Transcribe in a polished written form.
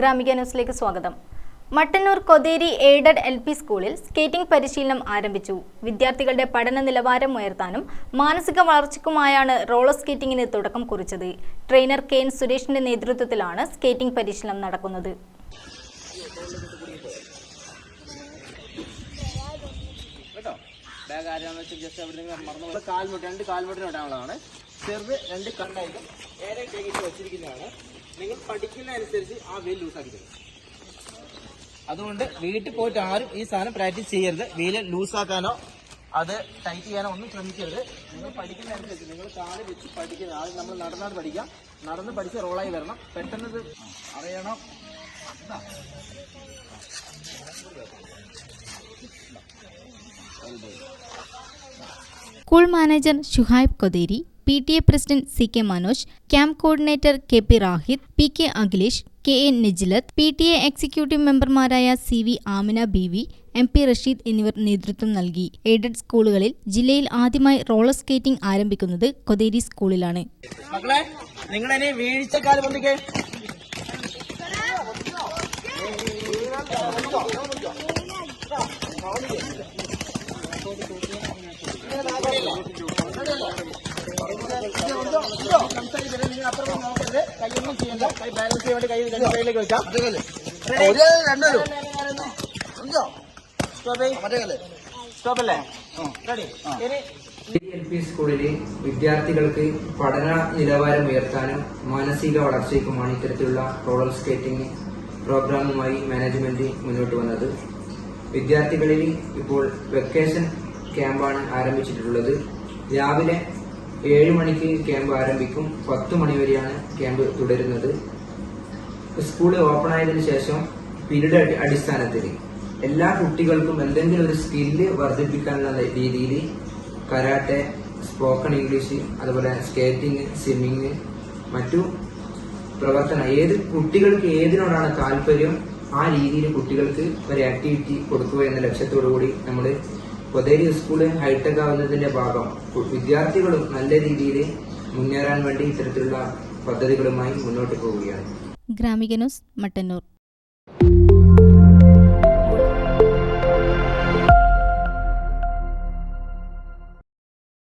ഗ്രാമിക ന്യൂസിലേക്ക് സ്വാഗതം. Mattannur Kotheri aided LP സ്കൂളിൽ സ്കേറ്റിംഗ് പരിശീലനം ആരംഭിച്ചു. വിദ്യാർത്ഥികളുടെ പഠന നിലവാരം ഉയർത്താനും മാനസിക വളർച്ചയ്ക്കുമായാണ് റോളർ സ്കേറ്റിംഗിന് തുടക്കം കുറിച്ചത്. ട്രെയിനർ KN സുരേഷിന്റെ നേതൃത്വത്തിലാണ് സ്കേറ്റിംഗ് പരിശീലനം നടക്കുന്നത്. നിങ്ങൾ പഠിക്കുന്നതനുസരിച്ച് ആ വീൽ ലൂസാക്കി തരും. അതുകൊണ്ട് വീട്ടിൽ പോയിട്ട് ആരും ഈ സാധനം പ്രാക്ടീസ് ചെയ്യരുത്. വീല് ലൂസാക്കാനോ അത് ടൈറ്റ് ചെയ്യാനോ ഒന്നും ശ്രമിക്കരുത്. നിങ്ങൾ പഠിക്കുന്നതനുസരിച്ച് നിങ്ങൾ കാല് വെച്ച് പഠിക്കുന്നത്. ആദ്യം നമ്മൾ നടന്നാണ് പഠിക്കാം. നടന്ന് പഠിച്ച് റോളായി വരണം. പെട്ടെന്ന് ഇത് അറിയണം. School manager Shuhaib Kotheri, PTA president CK Manoj, camp coordinator KP Rahid, PK Akhilesh, KN Nijilath, PTA executive മെമ്പർമാരായ CV Amina BV, MP Rasheed എന്നിവർ നേതൃത്വം നൽകി. എയ്ഡഡ് സ്കൂളുകളിൽ ജില്ലയിൽ ആദ്യമായി റോളർ സ്കേറ്റിംഗ് ആരംഭിക്കുന്നത് കൊതേരി സ്കൂളിലാണ്. മക്കളെ, നിങ്ങളെ വീഴ്ചക്കാല് പൊന്തിക്കേ. അപ്പുറം നോക്കരുത്. കൈയൊന്നും ചെയ്യണ്ട. കൈ ബാലൻസ് ചെയ്യാൻ വേണ്ടി കൈ രണ്ട് കൈയിലേക്ക് വെക്കാം. സ്റ്റോപ്പല്ലേ? LP സ്കൂളിലെ വിദ്യാർത്ഥികൾക്ക് പഠന നിലവാരം ഉയർത്താനും മാനസിക വളർച്ചയ്ക്കുമാണ് ഇത്തരത്തിലുള്ള റോളർ സ്കേറ്റിംഗ് പ്രോഗ്രാമുമായി മാനേജ്മെന്റ് മുന്നോട്ട് വന്നത്. വിദ്യാർത്ഥികളിൽ ഇപ്പോൾ വെക്കേഷൻ ക്യാമ്പാണ് ആരംഭിച്ചിട്ടുള്ളത്. രാവിലെ 7 മണിക്ക് ക്യാമ്പ് ആരംഭിക്കും. 10 മണി വരെയാണ് ക്യാമ്പ് തുടരുന്നത്. സ്കൂൾ ഓപ്പൺ ആയതിനു ശേഷം പീരീഡ് അടിസ്ഥാനത്തിൽ എല്ലാ കുട്ടികൾക്കും എന്തെങ്കിലും ഒരു സ്കില്ല് വർദ്ധിപ്പിക്കാനുള്ള രീതിയിൽ കരാട്ടെ, സ്പോക്കൺ ഇംഗ്ലീഷ്, അതുപോലെ സ്കേറ്റിംഗ്, സ്വിമ്മിങ്, മറ്റു പ്രവർത്തനം കുട്ടികൾക്ക് ഏതിനോടാണ് താല്പര്യം ആ രീതിയിൽ കുട്ടികൾക്ക് ഒരു ആക്ടിവിറ്റി കൊടുക്കുക എന്ന ലക്ഷ്യത്തോടു കൂടി നമ്മൾ കൊതേരി സ്കൂള് ഹൈടെക് ആവുന്നതിന്റെ ഭാഗം വിദ്യാർത്ഥികളും നല്ല രീതിയിൽ മുന്നേറാൻ വേണ്ടി ഇത്തരത്തിലുള്ള പദ്ധതികളുമായി മുന്നോട്ട് പോവുകയാണ്. ഗ്രാമിക ന്യൂസ്, മട്ടന്നൂർ.